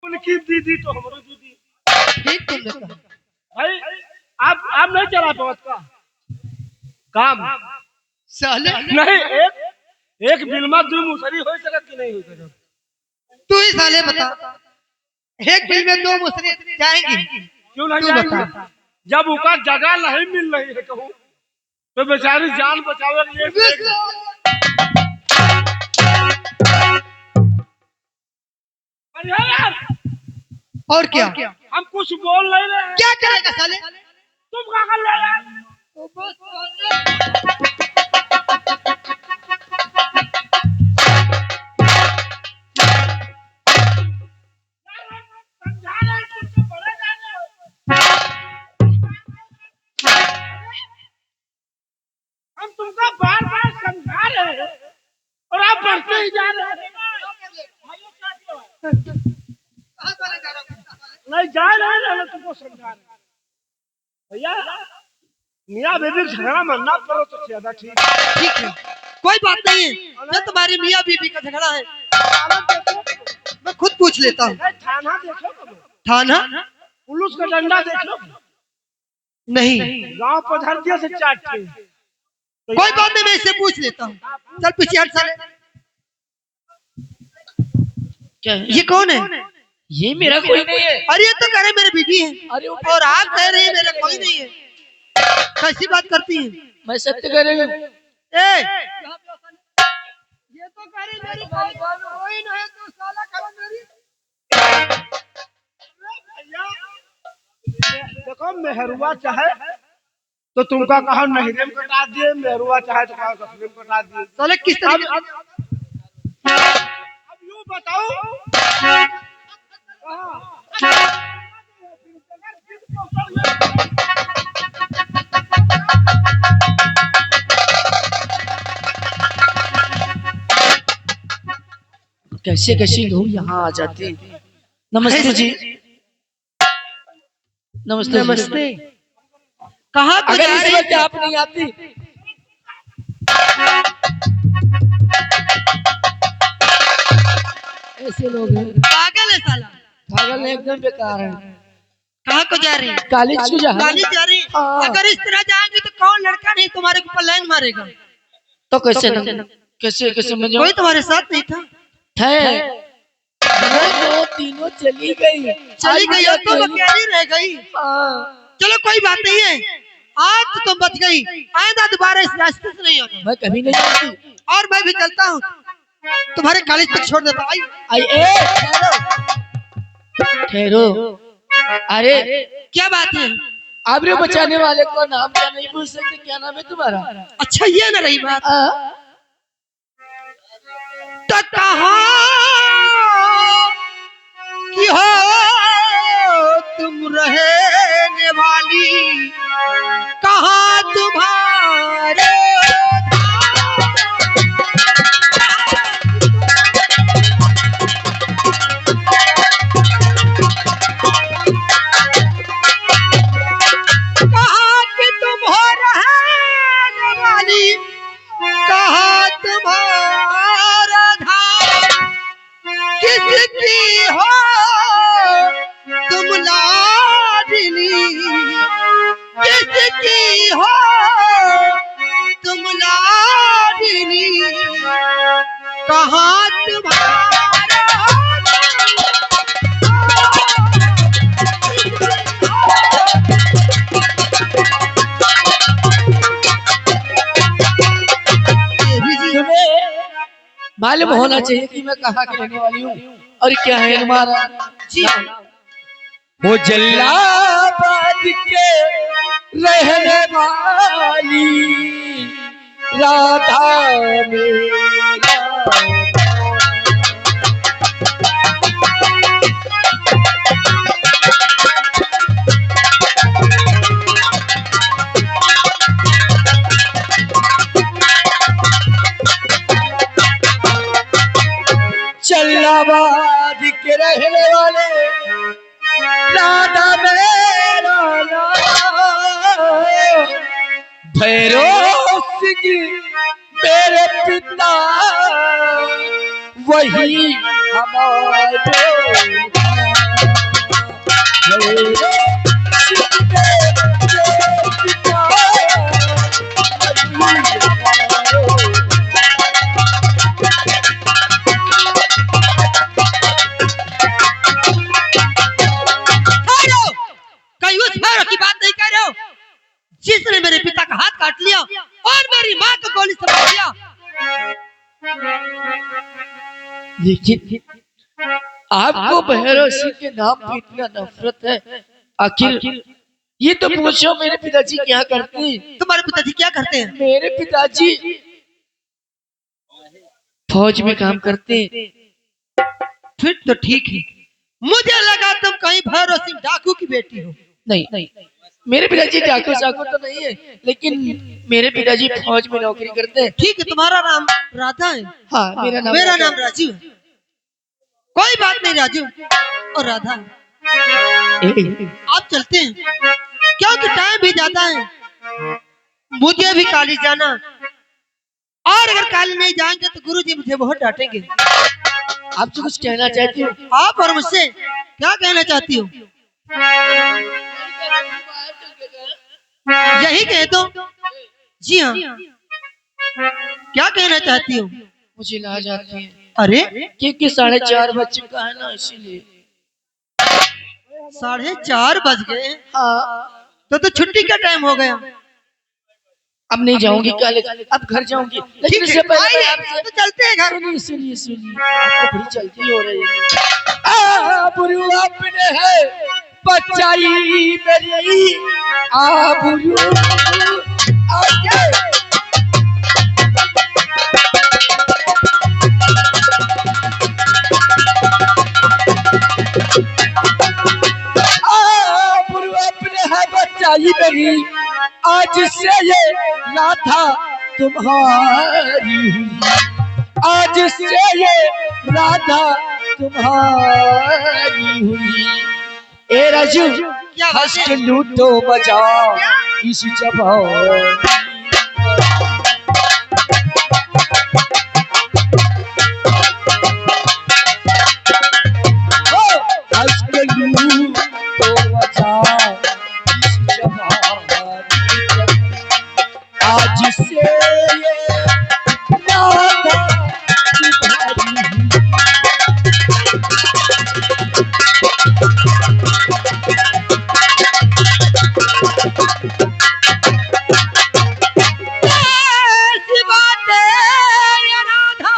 अपन की दीदी तो हमारी दीदी। ठीक तुमने कहा भाई आप नहीं चला पावत का काम साले नहीं। एक बिल में दो मुसरी हो सकत कि नहीं हो सकत? तू ही साले बता, एक बिल में दो मुसरी जाएंगी? क्यों नहीं तू जाएंगे? बता। जब उसका जगह नहीं मिल रही है कहूँ तो बेचारी जान बचावे के लिए अरे यार, और क्या हम कुछ बोल नहीं रहे हैं। क्या करेगा साले? तुम क्या कर रहे यार? समझा रहे हैं, तुमसे बड़े जाने हो। हम तुमको बार बार समझा रहे हैं और आप बढ़ते ही जा रहे हैं। नहीं जा रहे हैं, तुमको समझा रहे हैं। भैया मियाँ बीबी झगड़ा मरना पड़ो तो ज्यादा ठीक है, कोई बात नहीं है। जो तुम्हारी मियाँ बीबी का झगड़ा है मैं खुद पूछ लेता हूँ। थाना देखो कब? थाना? पुलिस का डंडा देखो नहीं। गांव पधर से चाट के कोई बात नहीं, मैं इससे पूछ लेता हूँ। चल पीछे हट साले। क्या ये कौन है? ये मेरा कोई नहीं है। अरे ये तो कह रहे मेरे बीबी है। अरे और आप कह रहे हैं मेरा कोई नहीं है। कैसी बात करती है? मैं सत्य कह रही हूँ। ये तो कह रही मेरी कोई नहीं है, तू साला करो मेरी। देखो मेहरुआ चाहे तो तुमका कहा नहरे में कटा दिए, मेहरुआ चाहे तो कहा कसरे में कटा दिए। साले किस तरह? अब यूँ बताओ कैसे कैसे लोग यहाँ आ जाते हैं। नमस्ते जी। नमस्ते नमस्ते। कहाँ को अगर जा इस रही वक्त है? आप नहीं आती ऐसे लोग हैं। पागल है साला। पागल है, एकदम बेकार है। कहाँ को जा रही है? कॉलेज को जा कॉलेज जा रही है। हाँ। अगर इस तरह जाएंगे तो कौन लड़का नहीं तुम्हारे ऊपर लाइन मारेगा? तो कैसे कैसे कैसे मैं जाऊँ? कोई तुम्हारे साथ नहीं था? वो तीनों चली गई अब तो अकेली रह गई। हाँ। चलो कोई बात नहीं है, आज तो तुम बच गई। आइंदा दोबारा इस रास्ते से नहीं आना। मैं कभी नहीं जाती। और मैं भी चलता हूँ, तुम्हारे कॉलेज तक छोड़ देता। ठहरो। अरे क्या बात है? आबरू बचाने वाले को नाम क्या नहीं पूछ सकते? क्या नाम है तुम्हारा? अच्छा ये ना रही बात। तो कहाँ की हो तुम रहने वाली, कहाँ तुम्हारे कहाँ की तुम हो रहने वाली, कहाँ तुम्हारा धाम, किसकी हो तुम लाडली, किसकी हो तुम लाडली, कहाँ तुम्हारा मालूम होना चाहिए कि मैं कहाँ की रहने वाली हूँ और क्या है हमारा जी। वो जल्लाबाद के रहने वाली राधा मेरा जल्लाबाद के रहने वाले राधा मेरा भैरव सिंह मेरे पिता वही हमारे की बात नहीं कह रहे हो, जिसने मेरे पिता का हाथ काट लिया और मेरी माँ को गोली से मार दिया। लेकिन आपको भैरव सिंह के नाम पे इतना नफरत है, आखिर ये तो पूछो मेरे पिताजी क्या करते हैं? तुम्हारे पिताजी क्या करते हैं? मेरे पिताजी फौज में काम करते हैं। फिर तो ठीक है, मुझे लगा तुम कहीं भैरव सिंह डाकू की बेटी हो। नहीं, मेरे पिताजी डाकू साकू तो नहीं है, लेकिन मेरे पिताजी फौज में नौकरी करते हैं। ठीक है, तुम्हारा नाम राधा है? हाँ, मेरा नाम राजू है। कोई बात नहीं, राजू और राधा आप चलते हैं क्योंकि टाइम भी ज्यादा है, मुझे भी कॉलेज जाना, और अगर कॉलेज नहीं जाएंगे तो गुरुजी मुझे बहुत डांटेंगे। आप जो कुछ कहना चाहती हो? आप और मुझसे क्या कहना चाहती हो? यही कह दो। जी हाँ, क्या कहना चाहती हो? मुझे लाज आती है। अरे क्योंकि 4:30 बज चुका है ना, इसीलिए। 4:30 बज गए? हाँ, तो छुट्टी का टाइम हो गया। अब नहीं जाऊंगी कॉलेज, अब घर जाऊंगी। लेकिन इससे पहले आपसे तो चलते हैं घर। सुनिए, आपको बड़ी जल्दी हो रही है। बुरु आपने है बचाई मेरी, बुरु बुरु आपने है बचाई मेरी, आज से ये राधा तुम्हारी, आज से ये राधा तुम्हारी हुई। ए राजू, हंस के लूटो मजा इस जवानी, हंस के लूटो मजा इस जवानी, आज से ये राधा तुम्हारी ऐसी बातें ये राधा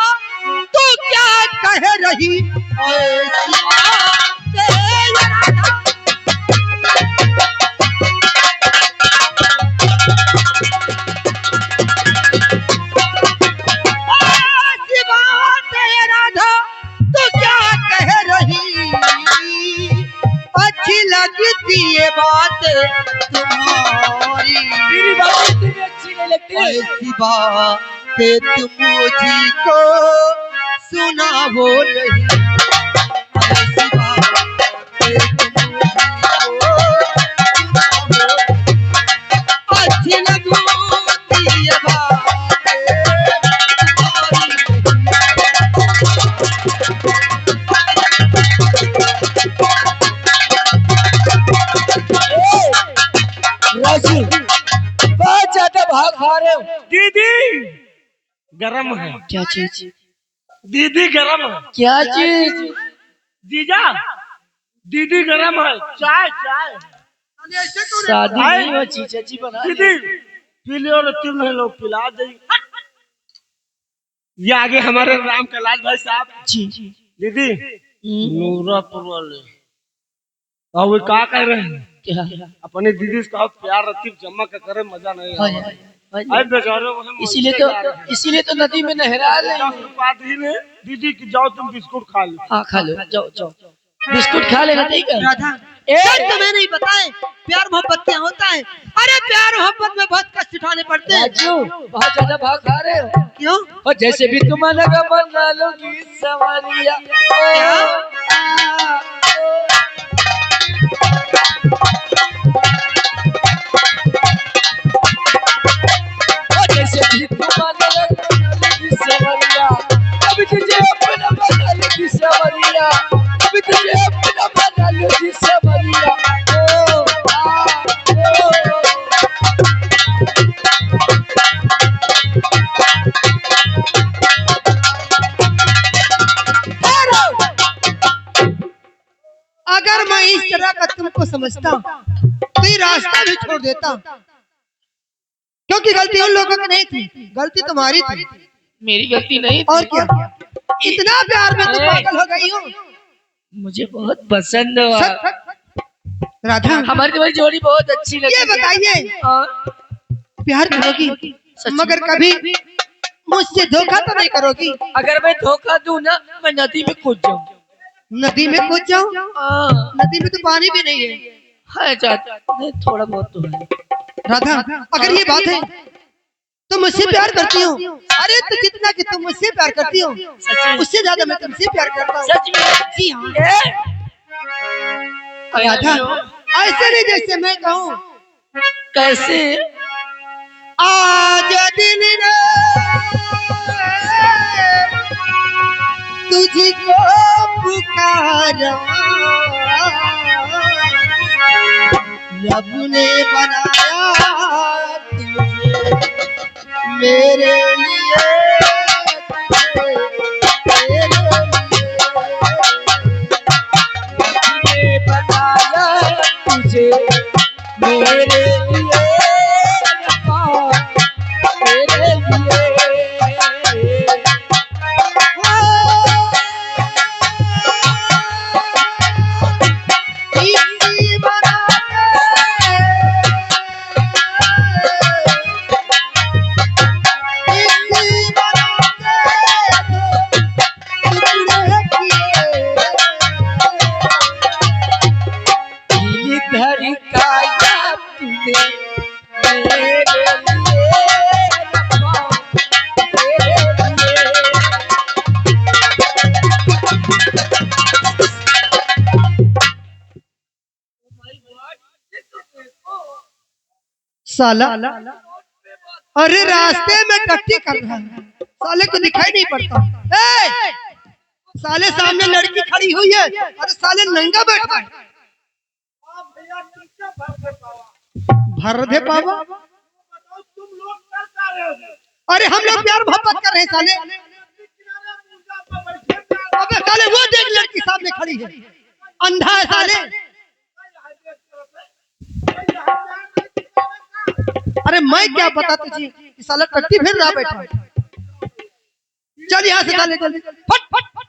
तू क्या कह रही? ऐसी बातें ये राधा, ऐसी बातें ये राधा तू क्या कह रही? अच्छी लगती ये बात तुम्हारी, मेरी बात तुम्हें अच्छी नहीं लगती? ऐसी बातें तुम मुझको सुनाओ नहीं, ऐसी बातें तुम मुझको सुनाओ, अच्छी लगती ये बातें राजू, बहुत ज्यादा भाग खा रहे हो। दीदी गरम है। क्या चीज? दीदी गरम है। क्या चीज? जीजा दीदी गरम है। चाय चाय शादी नहीं हो, चीचा जी बना दीदी पी लो, तुम लोग पिला दे। ये आगे हमारे राम कैलाश भाई साहब जी। दीदी नूरापुर वाले और वो क्या कह रहे हैं? क्या? अपनी दीदी से प्यार रतीब जमा के करे, मजा नहीं हाँ, आया। हाँ, अरे बेचारों को हम इसीलिए तो नदी में नहरा ले। 10 रुपया दी ने दीदी की, जाओ तुम बिस्कुट खा लो। हाँ, खा लो, जाओ बिस्कुट खा लेना, ठीक है? राधा तुम्हें नहीं बताए प्यार मोहब्बत क्या होता है? अरे प्यार मोहब्बत में बहुत कष्ट उठाने पड़ते हैं। राजू, बहुत ज्यादा भाग खा रहे हो। क्यों? और जैसे भी तुम लगा बना लोगी सवारिया, जैसे भी तुम लोगी सवारिया, अभी तुझे अपना बना लोगी सवारिया, अभी तुझे अपना बना लोगी सवारिया। अगर मैं इस तरह का तुमको समझता तो ये रास्ता भी छोड़ देता, क्योंकि गलती उन लोगों की नहीं थी, गलती तुम्हारी थी। मेरी गलती नहीं और क्या, इतना प्यार में तुम पागल हो गई हो। मुझे बहुत पसंद हुआ राधा, हमारी तुम्हारी जोड़ी बहुत अच्छी लगी। ये बताइए प्यार करोगी मगर कभी मुझसे धोखा तो नहीं करोगी? अगर मैं धोखा दूं ना, मैं नदी में कूद जाऊं। नदी में कूद जाऊं? नदी में तो पानी भी नहीं है। चाचा नहीं, थोड़ा बहुत तो है। राधा, अगर ये बात है तो मुझसे प्यार करती हो? अरे तो जितना कि तुम मुझसे प्यार करती हो उससे ज्यादा मैं तुमसे प्यार करता हूँ। सच में? जी हाँ राधा, ऐसे नहीं जैसे मैं कहूँ। कैसे? आज दिल ने तुझको पुकारा, रब ने बनाया तुझे मेरे लिए, बनाया तुझे मेरे लिए, मेरे लिए। साला, अरे रास्ते में टट्टी कर रहा है, साले को दिखाई नहीं पड़ता। ए! साले सामने लड़की खड़ी हुई है, अरे साले नंगा बैठा है। भर दे पावा, अरे हम लोग प्यार मोहब्बत कर रहे हैं साले। अबे साले वो देख लड़की सामने खड़ी है, अंधा है साले। अरे मैं क्या पता तुझे कि साला टट्टी फिर रहा बैठा। चल यहाँ से साले, जल्दी फट फट फट।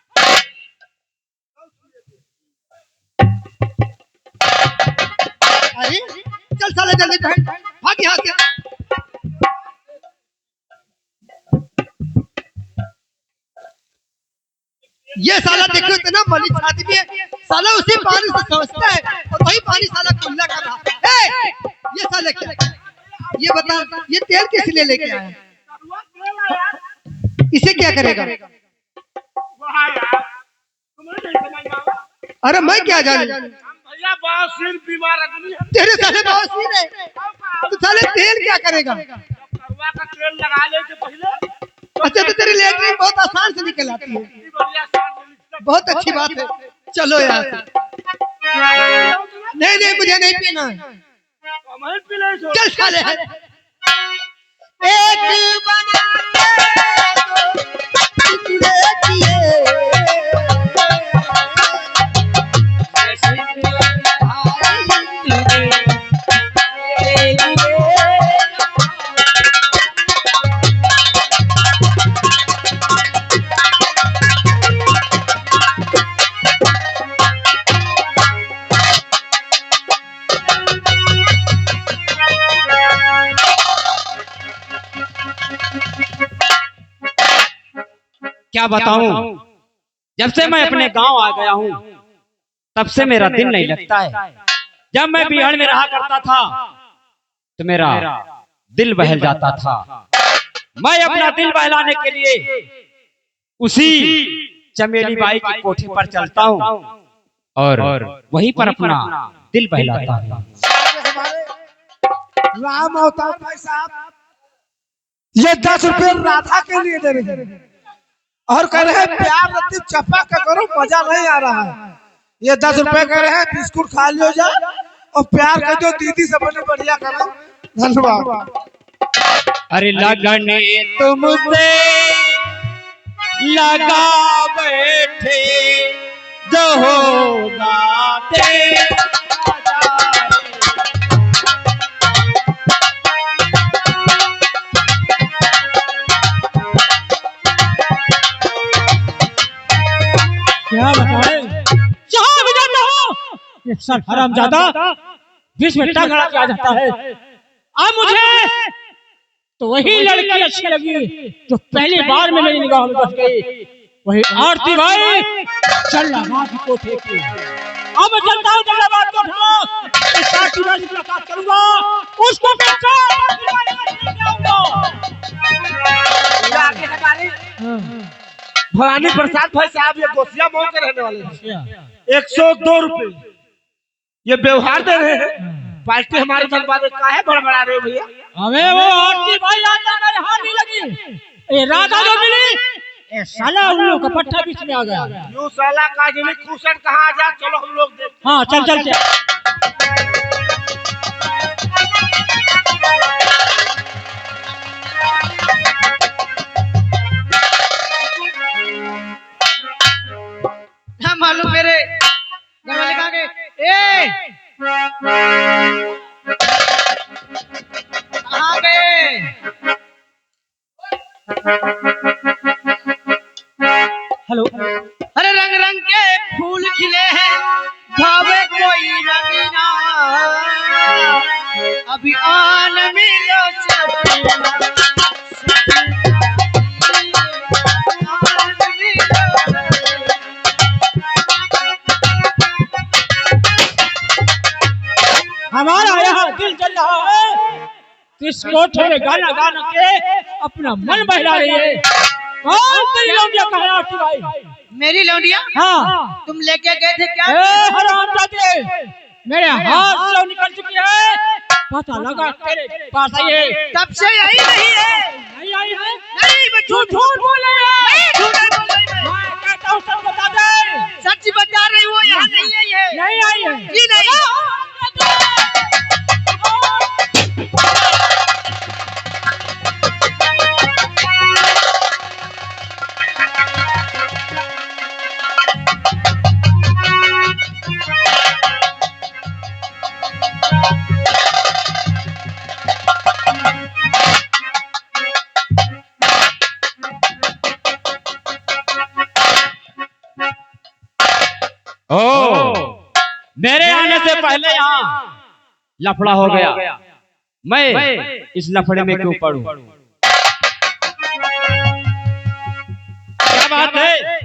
अरे चल साले जल्दी भाग यहाँ से। ये साला देखो इतना मलिक आदमी है, साला उसी पानी से समझता है और वही पानी साला कुल्ला कर रहा है। ये साले क्या, ये बता, ये तेल किस लिए लेके आया? इसे क्या करेगा? अरे मैं क्या जानू, तेरे साले बवासीर है तो साले तेल क्या करेगा? अच्छा तो तेरी लेटरिन बहुत आसान से निकल आती है, बहुत अच्छी बात है। चलो यार, नहीं नहीं मुझे नहीं पीना है। चल साले, एक बना क्या बताऊं, जब से मैं अपने गांव आ गया हूं तब से मेरा दिन नहीं लगता है। जब मैं बिहार में रहा करता था तो मेरा दिल बहल जाता था। मैं अपना दिल बहलाने के लिए उसी चमेली बाई की कोठी पर चलता हूं और वहीं पर अपना दिल बहलाता हूं। राम अवतार भाई साहब, ये 10 रुपये राधा के लिए दे रहे हैं और कह रहे हैं प्यार रत्ती चपा का करो, मजा नहीं आ रहा है। ये 10 रुपए कह रहे हैं, बिस्कुट खा लियो जा और प्यार कर दो, दीदी से बड़े बढ़िया करो। धन्यवाद। अरे लगने तुमसे लगा बैठे जो होगा ये सब हरामजादा बीच में टकरा के आ जाता है। अब मुझे तो वही लड़की अच्छी लगी जो पहली बार में मेरी निगाह में बस गई, वही आरती भाई जल्लाबाद की कोठे की। अब मैं चलता हूँ जल्लाबाद कोठा, इस आरती भाई से मुलाकात करूंगा, उसको भवानी प्रसाद भाई साहब ये गोसिया मोड़ के रहने वाले हैं। 102 रुपए ये व्यवहार दे रहे हैं। पार्टी हमारे जनपद में काहे बड़बड़ा रहे हो भैया? हमें वो आरती भाई आता मेरे हाथ नहीं लगी, ये राधा जो मिली ये साला उन लोग का पट्टा बीच में आ गया। यू साला काजली खूसट कहाँ आ जा, चलो हम लोग देखते। हाँ चल चल हाँ मालूम मेरे घर वाले कहाँ गए? कहाँ गए? हेलो। अरे रंग रंग के फूल खिले हैं, भावे कोई रंगीना, अभी आन मिलो हमारा यहाँ दिल चल रहा है, किस कोठे में गाना गाना के अपना मन बहला रही है। कौन तेरी लौंडिया कहाँ है आरती भाई? मेरी लौंडिया? हाँ तुम लेके गए थे क्या? हरामजादे, मेरे हाथ से निकल चुकी है, पता लगा तेरे पास आई है। तब से यही नहीं है। नहीं आई है? नहीं, मैं झूठ बोल रही है। नहीं, झूठ नहीं बोल रही मैं। मैं कहता हूँ सच बता दे। सच बता रही हूँ, यहाँ नहीं आई है। नहीं आई है? जी नहीं। मेरे आने से पहले यहाँ लफड़ा हो गया, मैं इस लफड़े में क्यों पड़ूं? क्या बात है,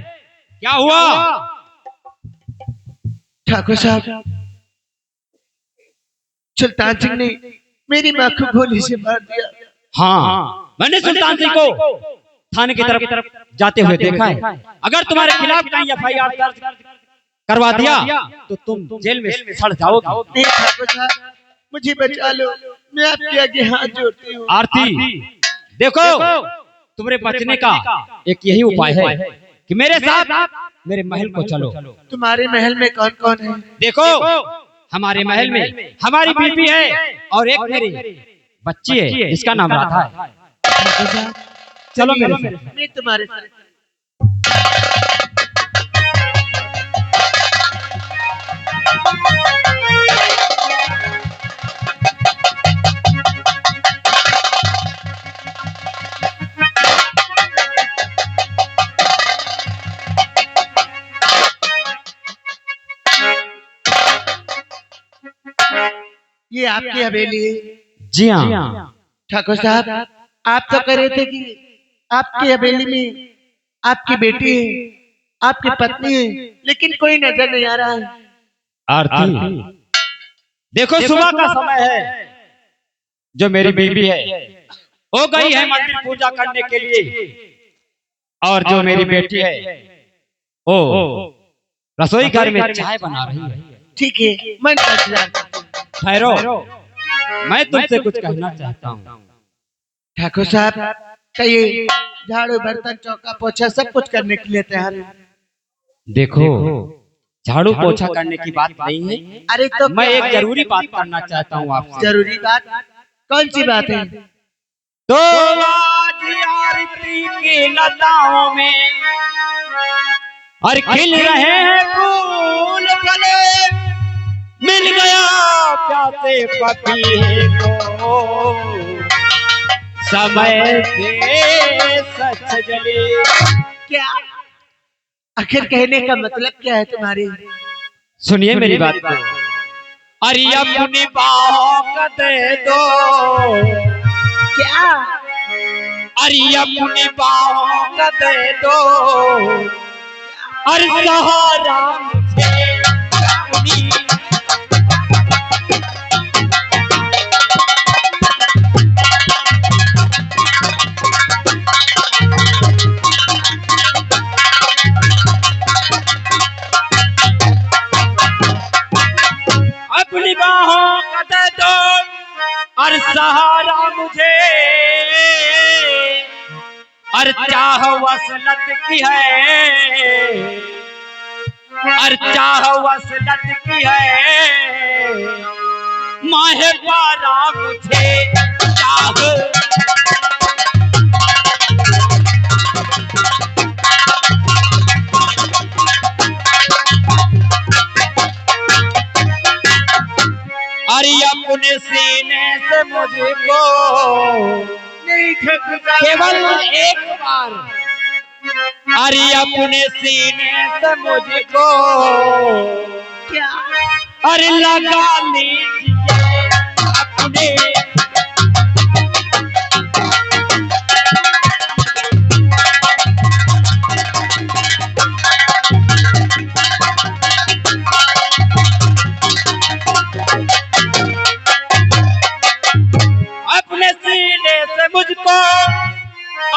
क्या हुआ? ठाकुर साहब, सुल्तान सिंह ने मेरी माँ को गोली से मार दिया। हाँ, मैंने सुल्तान सिंह को थाने की तरफ जाते हुए देखा है। अगर तुम्हारे खिलाफ कहीं एफआईआर दर्ज करवा दिया तो तुम जेल में सड़ जाओगे। नहीं ठाकुर साहब, मुझे बचा लो, मैं आपके आगे हाथ जोड़ती हूँ। आरती देखो, तुम्हारे बचने का एक यही उपाय है कि मेरे साथ मेरे महल को चलो। तुम्हारे महल में कौन कौन है? देखो, हमारे महल में हमारी बीवी है और एक मेरी बच्ची है जिसका नाम राधा है। चलो मेरे साथ। मैं तुम्हारे साथ। ये आपकी हवेली है? जी हाँ ठाकुर साहब, आप तो कह रहे थे कि आपकी हवेली में आपकी बेटी है, आपकी पत्नी है, लेकिन कोई नजर नहीं आ रहा है। आरती देखो, सुबह का समय है, जो मेरी बीवी है वो गई है मंदिर पूजा करने के लिए, और जो मेरी बेटी है वो रसोई घर में चाय बना रही है। ठीक है, मैं ठहरो, मैं तुमसे कुछ कहना चाहता हूँ। ठाकुर साहब, कहिए। झाड़ू बर्तन चौका पोछा सब कुछ करने के लिए तैयार है। देखो, झाड़ू पोछा करने की बात नहीं है। अरे तो मैं एक जरूरी बात करना चाहता हूँ आपसे। जरूरी बात? कौन सी बात है? तो आज आरती की लताओं में और खिल रहे हैं फूल फले, मिल गया प्यासे पपीहे को, समय से सच जले। क्या आखिर कहने का मतलब क्या है तुम्हारी? सुनिए मेरी बात को। अरे अपनी बाहों का दे दो, क्या? अरे अपनी बाहों का दे दो, अरे सहारा मुझे अपनी। अपनी बाहों का दे दो और सहारा मुझे, और चाह वसलत की है, और चाह वसलत की है, माहे पारा मुझे चाह। अरे अपने सीने से मुझको केवल एक बार, अरे अपने सीने से मुझको क्या? अरे लगा लीजिए अपने। अपने सीने से मुझको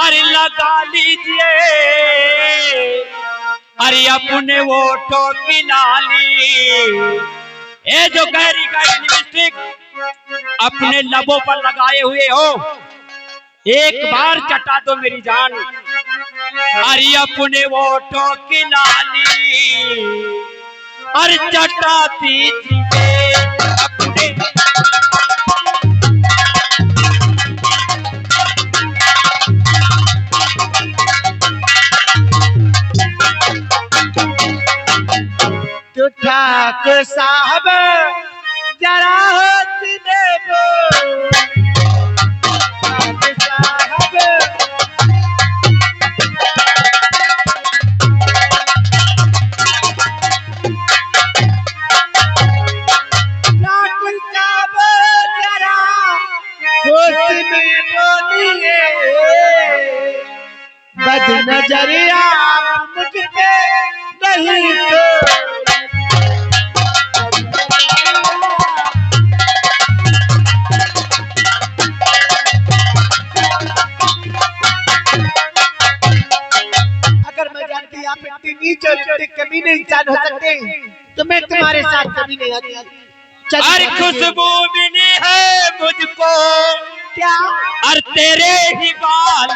अरे लगा लीजिए, अरे अपने वोटों की लाली, ये जो गहरी गहरी लिपस्टिक अपने लबों पर लगाए हुए हो, एक बार चटा दो मेरी जान। अरे अपने वोटों की लाली, अरे चटा दीजिए अपने। तो ठाकुर साहब जरा होश देखो, ठाकुर साहब ठाकुर साहब जरा होश में बोलिए, बद नजरिया मुझ पे नहीं तो। आप इतनी नीच और इतने कमीने इंसान हो सकते हैं, तो मैं तुम्हारे साथ कभी नहीं आती। अरे खुशबू मिली है मुझको, क्या? और तेरे ही बाल